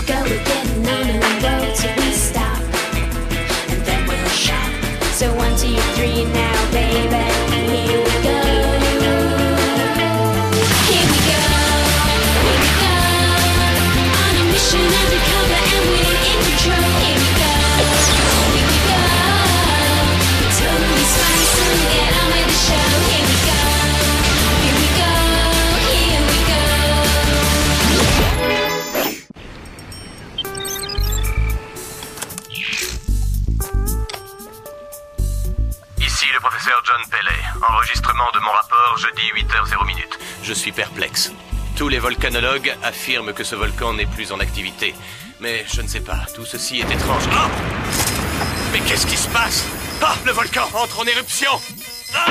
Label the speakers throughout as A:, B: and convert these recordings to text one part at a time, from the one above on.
A: go, we're getting on the road till we stop, and then we'll shop. So 1, 2, 3 now, baby, here we go. Here we go, here we go. On a mission undercover and we're in control. Here we go, here we go. Totally spice and get on with the show. Here we go, here we go, here we go.
B: Ici le professeur John Pelley. Enregistrement de mon rapport jeudi 8h00. Je suis perplexe. Tous les volcanologues affirment que ce volcan n'est plus en activité. Mais je ne sais pas, tout ceci est étrange. Ah! Mais qu'est-ce qui se passe? Ah! Le volcan entre en éruption! Ah!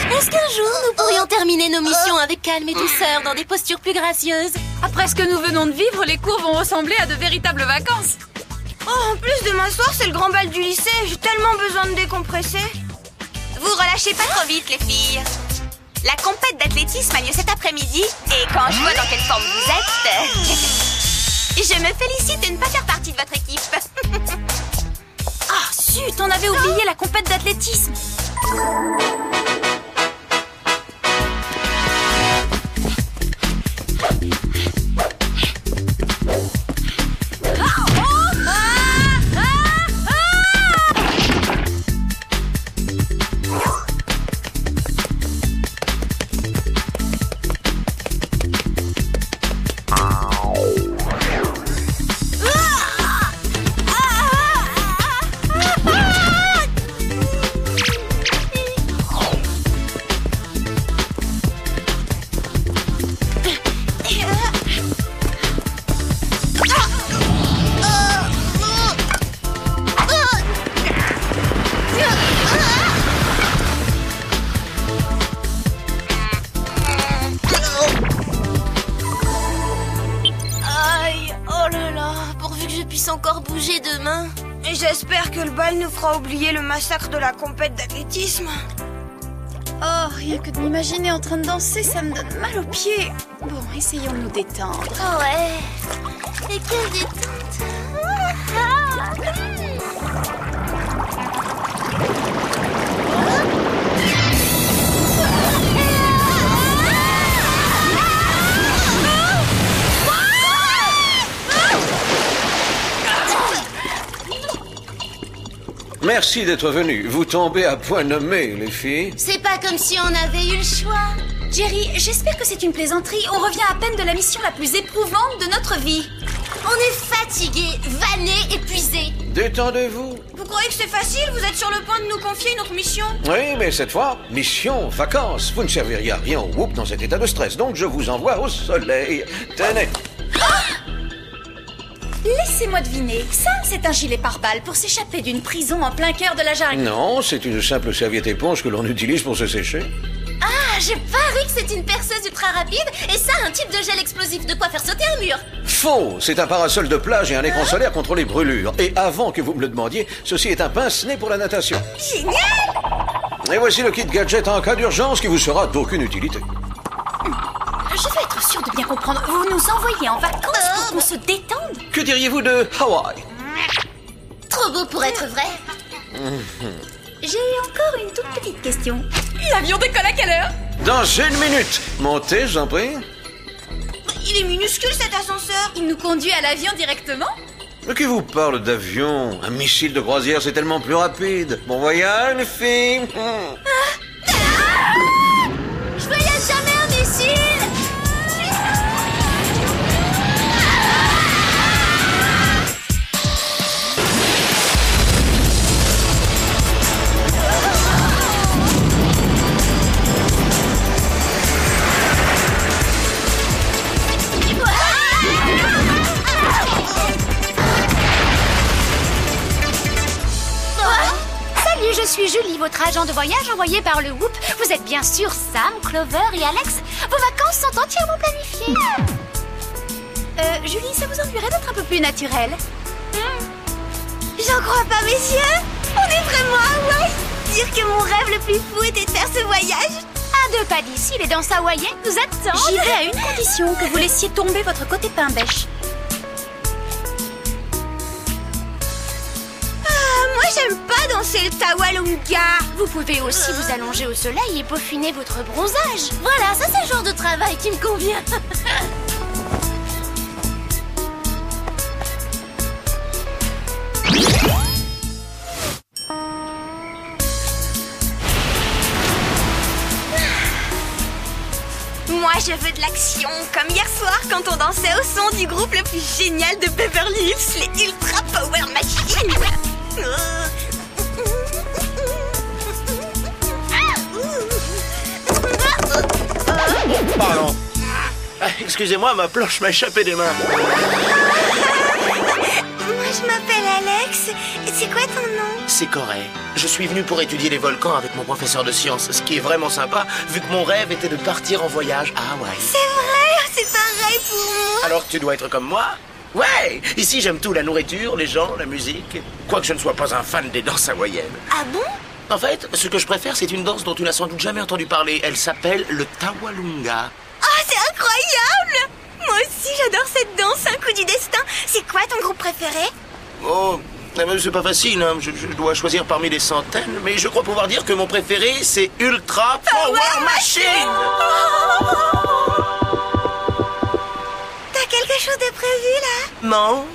C: Est-ce qu'un jour nous pourrions terminer nos missions avec calme et douceur dans des postures plus gracieuses?
D: Après ce que nous venons de vivre, les cours vont ressembler à de véritables vacances.
E: Oh, en plus, demain soir, c'est le grand bal du lycée. J'ai tellement besoin de décompresser.
F: Vous relâchez pas trop vite, les filles. La compète d'athlétisme a lieu cet après-midi, et quand je vois dans quelle forme vous êtes, je me félicite de ne pas faire partie de votre équipe.
D: Ah, zut, on avait oublié la compète d'athlétisme.
C: Encore bouger demain.
E: Et j'espère que le bal nous fera oublier le massacre de la compète d'athlétisme.
D: Oh, rien que de m'imaginer en train de danser, ça me donne mal aux pieds. Bon, essayons de nous détendre.
C: Oh ouais. Et quelle détente.
G: Merci d'être venus. Vous tombez à point nommé, les filles.
C: C'est pas comme si on avait eu le choix.
D: Jerry, j'espère que c'est une plaisanterie. On revient à peine de la mission la plus éprouvante de notre vie.
C: On est fatigués, vannés, épuisés.
G: Détendez-vous.
E: Vous croyez que c'est facile? Vous êtes sur le point de nous confier notre mission?
G: Oui, mais cette fois, mission, vacances. Vous ne serviriez à rien au whoop dans cet état de stress, donc je vous envoie au soleil. Tenez.
D: Laissez-moi deviner. Ça, c'est un gilet pare-balles pour s'échapper d'une prison en plein cœur de la jungle.
G: Non, c'est une simple serviette éponge que l'on utilise pour se sécher.
C: Ah, j'ai parié que c'est une perceuse ultra rapide et ça, un type de gel explosif de quoi faire sauter un mur.
G: Faux. C'est un parasol de plage et un écran solaire contre les brûlures. Et avant que vous me le demandiez, ceci est un pince-nez pour la natation.
C: Génial!
G: Et voici le kit gadget en cas d'urgence qui vous sera d'aucune utilité.
D: Je veux être sûre de bien comprendre. Vous nous envoyez en vacances pour qu'on se détende?
G: Que diriez-vous de Hawaï?
C: Trop beau pour être vrai.
D: J'ai encore une toute petite question. L'avion décolle à quelle heure?
G: Dans 1 minute. Montez, j'en prie.
E: Il est minuscule cet ascenseur.
D: Il nous conduit à l'avion directement?
G: Mais qui vous parle d'avion? Un missile de croisière, c'est tellement plus rapide. Bon voyage, les filles.
C: Je voyage jamais en missile.
H: Je suis Julie, votre agent de voyage envoyé par le Whoop. Vous êtes bien sûr Sam, Clover et Alex. Vos vacances sont entièrement planifiées. Julie, ça vous ennuierait d'être un peu plus naturelle?
F: J'en crois pas, messieurs. On est vraiment à Hawaï. Dire que mon rêve le plus fou était de faire ce voyage.
H: À 2 pas d'ici, les danses hawaïennes nous attendent.
D: J'y vais à une condition, que vous laissiez tomber votre côté pain bêche.
F: Moi, j'aime pas danser le tawalunga.
H: Vous pouvez aussi vous allonger au soleil et peaufiner votre bronzage.
C: Voilà, ça c'est le genre de travail qui me convient.
F: Moi, je veux de l'action, comme hier soir quand on dansait au son du groupe le plus génial de Beverly Hills, les Ultra Power Machines.
I: Pardon. Excusez-moi, ma planche m'a échappé des mains.
F: Moi, je m'appelle Alex. C'est quoi ton nom?
I: C'est Corée. Je suis venu pour étudier les volcans avec mon professeur de sciences, ce qui est vraiment sympa, vu que mon rêve était de partir en voyage à Hawaï.
F: C'est vrai, c'est pareil pour moi.
I: Alors tu dois être comme moi? Ouais! Ici, j'aime tout, la nourriture, les gens, la musique. Quoique je ne sois pas un fan des danses hawaïennes.
F: Ah bon?
I: En fait, ce que je préfère, c'est une danse dont tu n'as sans doute jamais entendu parler. Elle s'appelle le tawalunga.
F: Ah, c'est incroyable! Moi aussi, j'adore cette danse, un coup du destin. C'est quoi ton groupe préféré?
I: Oh, c'est pas facile, hein. Je dois choisir parmi des centaines, mais je crois pouvoir dire que mon préféré, c'est Ultra Power Machine!
F: T'as quelque chose de prévu, là?
I: Non.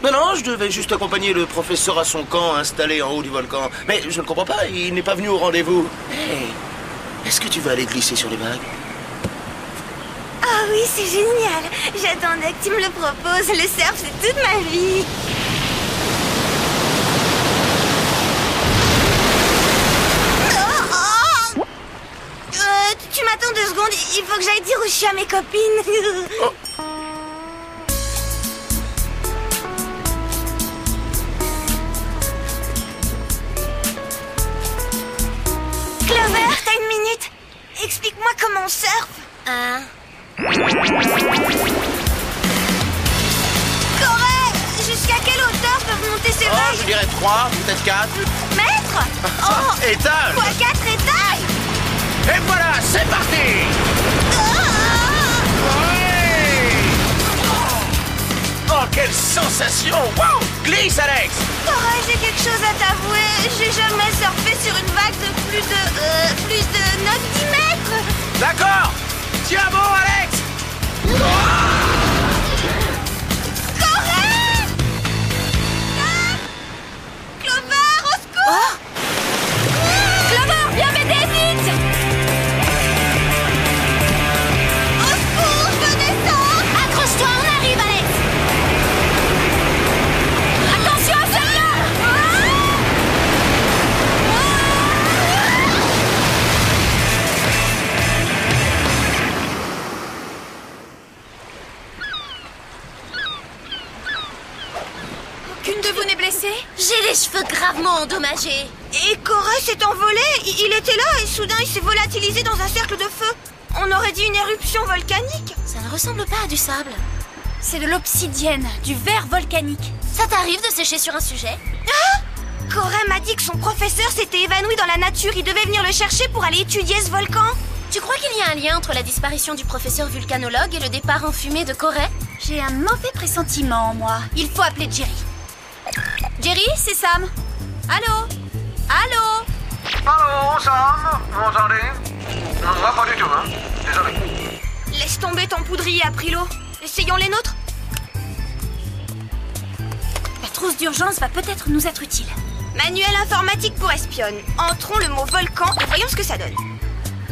I: Non, je devais juste accompagner le professeur à son camp installé en haut du volcan. Mais je ne comprends pas, il n'est pas venu au rendez-vous. Hey, est-ce que tu veux aller glisser sur les vagues?
F: Ah oui, c'est génial. J'attendais que tu me le proposes. Le surf, c'est toute ma vie. Tu m'attends 2 secondes, il faut que j'aille dire où je suis à mes copines.
I: Oh.
F: Clover, t'as une minute? Explique-moi comment on surfe. Corée, jusqu'à quelle hauteur peuvent monter ces
I: Oh,
F: vagues?
I: je dirais 3, peut-être 4.
F: Mètres? Oh,
I: Étage!
F: fois 4 étages?
I: Et voilà, c'est parti! Oh, quelle sensation! Wow! Glisse, Alex!
F: Corée, j'ai quelque chose à t'avouer. J'ai jamais surfé sur une vague de plus de 9-10 mètres.
I: D'accord! Tiens bon, Alex!
F: Corée! Clover, au secours!
H: Clover, viens m'aider vite!
F: Au secours, je descends!
H: Accroche-toi, on arrive, Alex! Attention à celle-là!
D: Aucune de vous n'est blessée?
C: J'ai les cheveux gravement endommagés.
F: Et Corée s'est envolé. Il était là et soudain il s'est volatilisé dans un cercle de feu. On aurait dit une éruption volcanique.
C: Ça ne ressemble pas à du sable.
D: C'est de l'obsidienne, du verre volcanique.
C: Ça t'arrive de sécher sur un sujet?
F: Corée m'a dit que son professeur s'était évanoui dans la nature. Il devait venir le chercher pour aller étudier ce volcan.
C: Tu crois qu'il y a un lien entre la disparition du professeur vulcanologue et le départ en fumée de Corée?
D: J'ai un mauvais pressentiment, moi. Il faut appeler Jerry. Jerry, c'est Sam. Allô? Allô?
J: Allô, Sam? Vous m'entendez? Non, pas du tout, hein. Désolé.
F: Laisse tomber ton poudrier à Prilo. Essayons les nôtres.
D: La trousse d'urgence va peut-être nous être utile.
F: Manuel informatique pour espionne. Entrons le mot volcan et voyons ce que ça donne.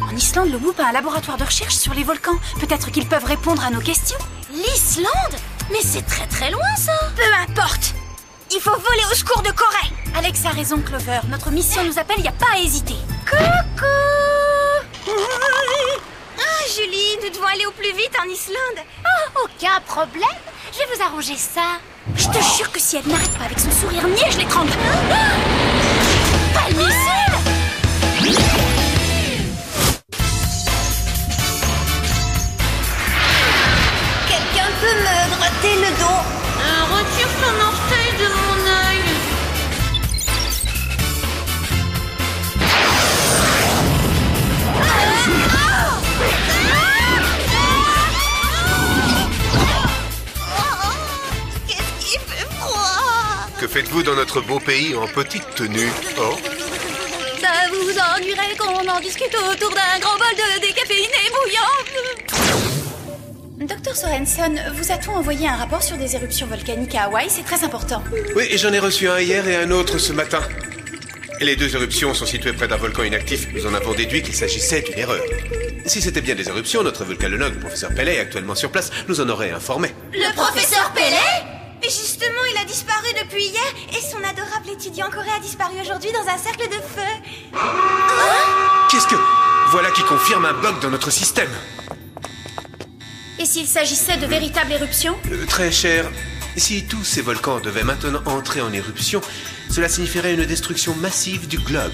D: En Islande, le Whoop a un laboratoire de recherche sur les volcans. Peut-être qu'ils peuvent répondre à nos questions.
C: L'Islande? Mais c'est très très loin ça!
F: Peu importe. Il faut voler au secours de Corée.
D: Alex a raison, Clover. Notre mission nous appelle, il n'y a pas à hésiter.
F: Coucou. Ah, Julie, nous devons aller au plus vite en Islande.
H: Oh, aucun problème. Je vais vous arranger ça.
D: Je te jure que si elle n'arrête pas avec son sourire niais, je l'étrangle.
H: Palmissime!
K: faites-vous dans notre beau pays en petite tenue? Oh.
D: Ça vous ennuierait qu'on en discute autour d'un grand bol de décaféiné bouillant? Dr Sorensen, vous a-t-on envoyé un rapport sur des éruptions volcaniques à Hawaï? C'est très important.
K: Oui, et j'en ai reçu un hier et un autre ce matin. Et les deux éruptions sont situées près d'un volcan inactif. Nous en avons déduit qu'il s'agissait d'une erreur. Si c'était bien des éruptions, notre volcanologue, le professeur Pellet, actuellement sur place, nous en aurait informé.
C: Le professeur Pellet?
E: Mais justement, il a disparu depuis hier et son adorable étudiant Corée a disparu aujourd'hui dans un cercle de feu.
K: Qu'est-ce que... Voilà qui confirme un bug dans notre système.
D: Et s'il s'agissait de véritables éruptions?
K: Très cher, si tous ces volcans devaient maintenant entrer en éruption, cela signifierait une destruction massive du globe.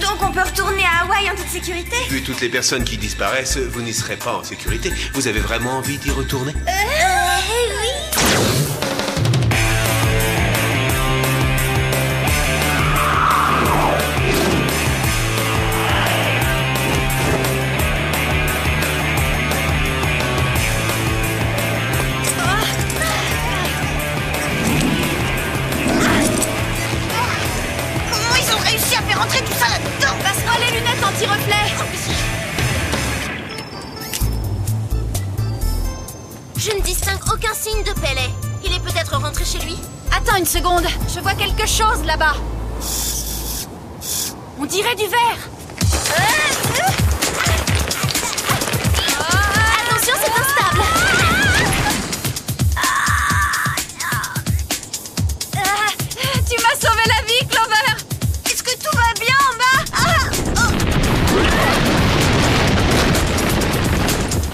E: Donc on peut retourner à Hawaï en toute sécurité?
K: Vu toutes les personnes qui disparaissent, vous n'y serez pas en sécurité. Vous avez vraiment envie d'y retourner?
E: Oui.
D: Rentrer tout ça là-dedans. Passera les lunettes anti-reflet.
C: Je ne distingue aucun signe de Pellet. Il est peut-être rentré chez lui.
D: Attends une seconde, je vois quelque chose là-bas. On dirait du verre.
C: Attention, c'est instable.
D: Tu m'as sauvé la vie, Clover.
E: Tout va bien en bas.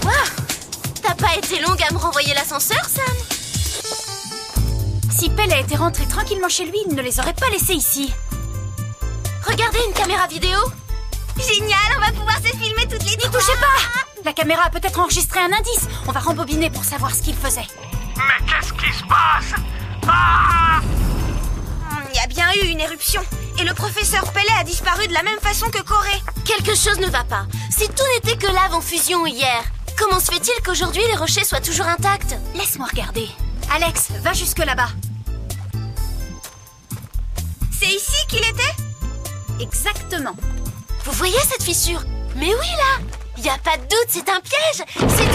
C: Wow. T'as pas été longue à me renvoyer l'ascenseur, Sam?
D: Si Pellet était rentré tranquillement chez lui, il ne les aurait pas laissés ici.
C: Regardez une caméra vidéo.
E: Génial, on va pouvoir se filmer toutes les deux.
D: N'y touchez pas. La caméra a peut-être enregistré un indice. On va rembobiner pour savoir ce qu'il faisait.
J: Mais qu'est-ce qui se passe? Ah!
E: Il y a bien eu une éruption. Et le professeur Pellet a disparu de la même façon que Corée.
C: Quelque chose ne va pas. Si tout n'était que lave en fusion hier, comment se fait-il qu'aujourd'hui les rochers soient toujours intacts?
D: Laisse-moi regarder. Alex, va jusque là-bas.
E: C'est ici qu'il était?
D: Exactement.
C: Vous voyez cette fissure? Mais oui, là. Il n'y a pas de doute, c'est un piège. C'est...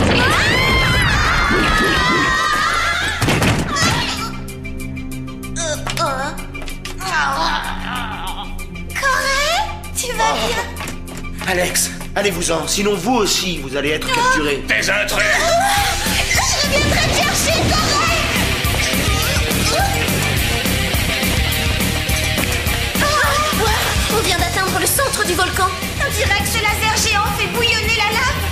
E: Corée, tu vas bien?
I: Alex, allez-vous-en, sinon vous aussi, vous allez être capturés.
J: Des intrus!
E: Je viendrai te chercher, Corée!
C: On vient d'atteindre le centre du volcan.
E: On dirait que ce laser géant fait bouillonner la lave.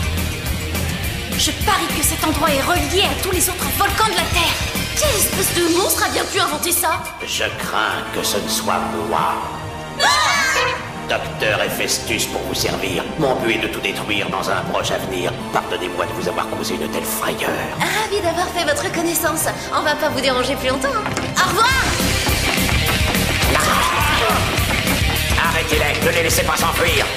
D: Je parie que cet endroit est relié à tous les autres volcans de la Terre.
C: Quelle espèce de monstre a bien pu inventer ça?
L: Je crains que ce ne soit moi. Docteur Héphaestus pour vous servir. Mon but est de tout détruire dans un proche avenir. Pardonnez-moi de vous avoir causé une telle frayeur.
C: Ravi d'avoir fait votre connaissance. On va pas vous déranger plus longtemps. Au revoir.
L: Arrêtez-les, ne les laissez pas s'enfuir.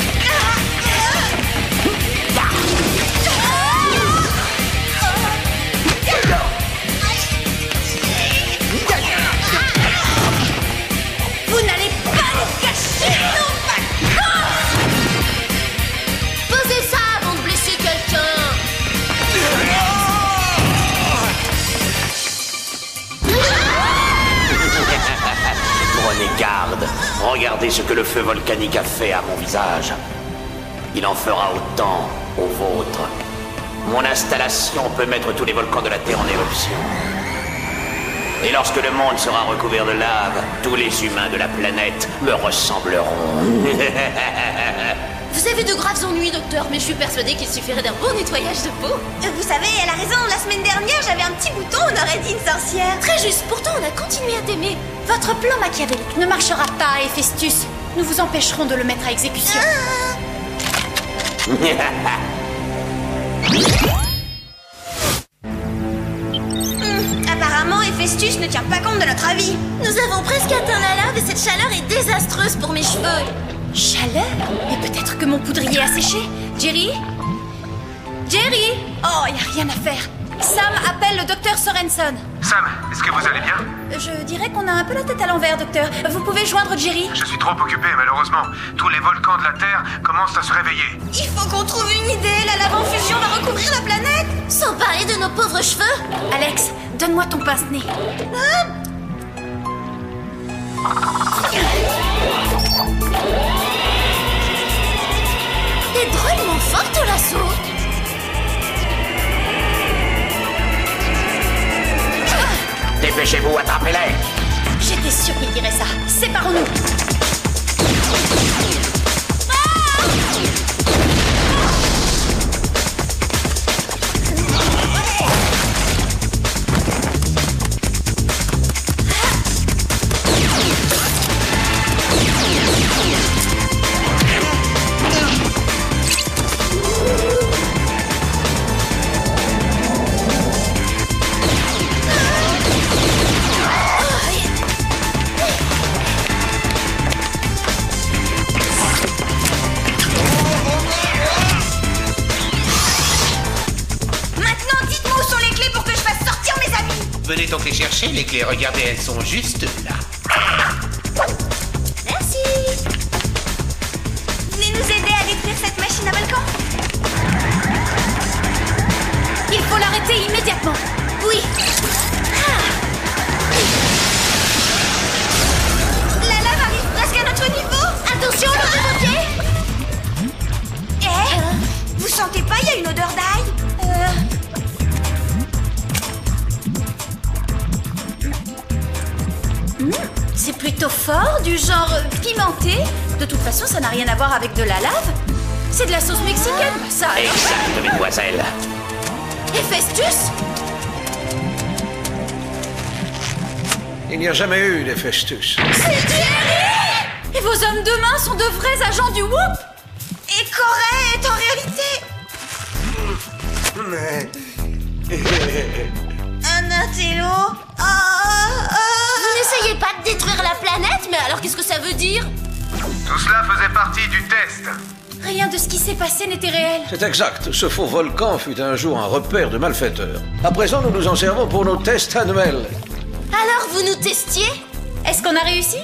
D: Vous n'allez pas nous cacher nos vacances.
C: Posez ça avant de blesser quelqu'un.
L: Prenez garde. Regardez ce que le feu volcanique a fait à mon visage. Il en fera autant au vôtre. Mon installation peut mettre tous les volcans de la Terre en éruption. Et lorsque le monde sera recouvert de lave, tous les humains de la planète me ressembleront.
C: Vous avez de graves ennuis, docteur, mais je suis persuadée qu'il suffirait d'un bon nettoyage de peau.
E: Vous savez, elle a raison. La semaine dernière, j'avais un petit bouton, on aurait dit une sorcière.
C: Très juste. Pourtant, on a continué à t'aimer.
D: Votre plan machiavélique ne marchera pas, Héphaestus. Nous vous empêcherons de le mettre à exécution.
E: Apparemment, Héphaestus ne tient pas compte de notre avis.
C: Nous avons presque atteint la lave et cette chaleur est désastreuse pour mes cheveux.
D: Chaleur? Mais peut-être que mon poudrier a séché. Jerry? Jerry? Oh, y a rien à faire. Sam, appelle le docteur Sorensen.
J: Sam, est-ce que vous allez bien?
D: Je dirais qu'on a un peu la tête à l'envers, docteur. Vous pouvez joindre Jerry?
J: Je suis trop occupé, malheureusement. Tous les volcans de la Terre commencent à se réveiller.
E: Il faut qu'on trouve une idée. La lave en fusion va recouvrir la planète.
C: Sans parler de nos pauvres cheveux.
D: Alex, donne-moi ton pince-nez.
C: T'es drôlement forte, l'assaut.
L: Dépêchez-vous, attrapez-les!
D: J'étais sûre qu'il dirait ça. Séparons-nous.
K: Venez donc les chercher, les clés. Regardez, elles sont juste là.
E: Merci. Venez nous aider à détruire cette machine à volcan.
D: Il faut l'arrêter immédiatement.
E: Oui. La lave arrive presque à notre niveau.
C: Attention, le pompier.
E: Vous sentez pas, il y a une odeur d'ail?
D: C'est plutôt fort, du genre pimenté. De toute façon, ça n'a rien à voir avec de la lave. C'est de la sauce mexicaine, ça.
L: Exact, mademoiselle.
C: Héphaïstus?
G: Il n'y a jamais eu d'Héphaïstus.
D: C'est Jerry! Et vos hommes de main sont de vrais agents du Whoop?
E: Et Corée est en réalité... un intello.
C: Vous n'essayez pas de détruire la planète, mais alors qu'est-ce que ça veut dire?
J: Tout cela faisait partie du test.
D: Rien de ce qui s'est passé n'était réel.
G: C'est exact. Ce faux volcan fut un jour un repère de malfaiteurs. À présent, nous nous en servons pour nos tests annuels.
C: Alors vous nous testiez?
D: Est-ce qu'on a réussi?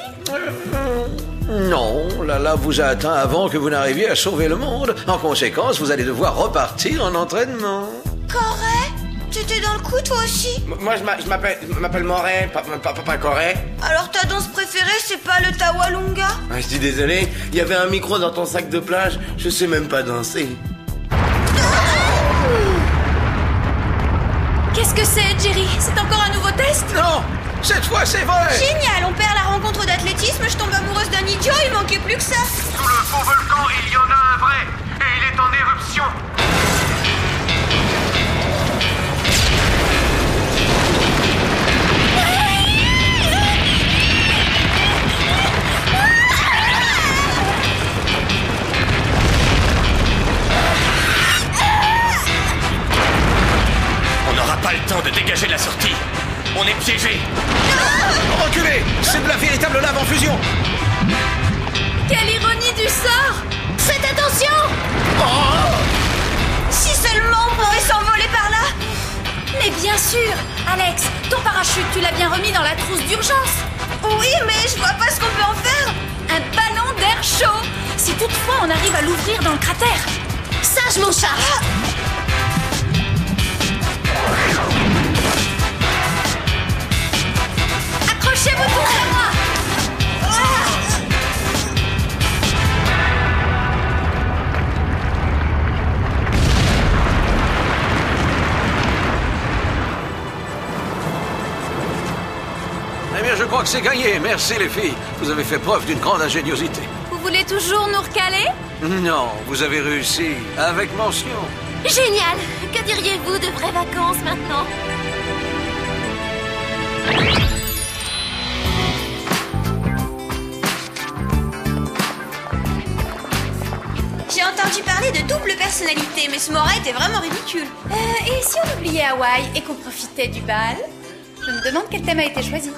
G: Non, la lave vous a atteint avant que vous n'arriviez à sauver le monde. En conséquence, vous allez devoir repartir en entraînement.
E: Corée? T'étais dans le coup, toi aussi?
I: Moi, je m'appelle Moret, pas Corée.
E: Alors ta danse préférée, c'est pas le Tawalunga?
I: Je dis désolé, il y avait un micro dans ton sac de plage, je sais même pas danser.
D: Qu'est-ce que c'est, Jerry? C'est encore un nouveau test?
G: Non! Cette fois, c'est vrai!
E: Génial, on perd la rencontre d'athlétisme, je tombe amoureuse d'un idiot, il manquait plus que ça!
J: Sous le faux volcan, il y en a un vrai, et il est en éruption.
B: On n'aura pas le temps de dégager la sortie. On est piégés.
G: Reculez! C'est de la véritable lave en fusion!
D: Quelle ironie du sort!
C: Faites attention!
E: Si seulement on pouvait s'envoler par là!
D: Mais bien sûr! Alex, ton parachute, tu l'as bien remis dans la trousse d'urgence?
E: Oui, mais je vois pas ce qu'on peut en faire!
D: Un ballon d'air chaud! Si toutefois on arrive à l'ouvrir dans le cratère!
C: Ça, je m'en charge!
D: Accrochez-vous tous à moi!
G: Eh bien, je crois que c'est gagné. Merci, les filles. Vous avez fait preuve d'une grande ingéniosité.
D: Vous voulez toujours nous recaler?
G: Non, vous avez réussi. Avec mention.
C: Génial! Que diriez-vous de vraies vacances maintenant?
E: J'ai entendu parler de double personnalité, mais ce Moret était vraiment ridicule.
D: Et si on oubliait Hawaï et qu'on profitait du bal? Je me demande quel thème a été choisi.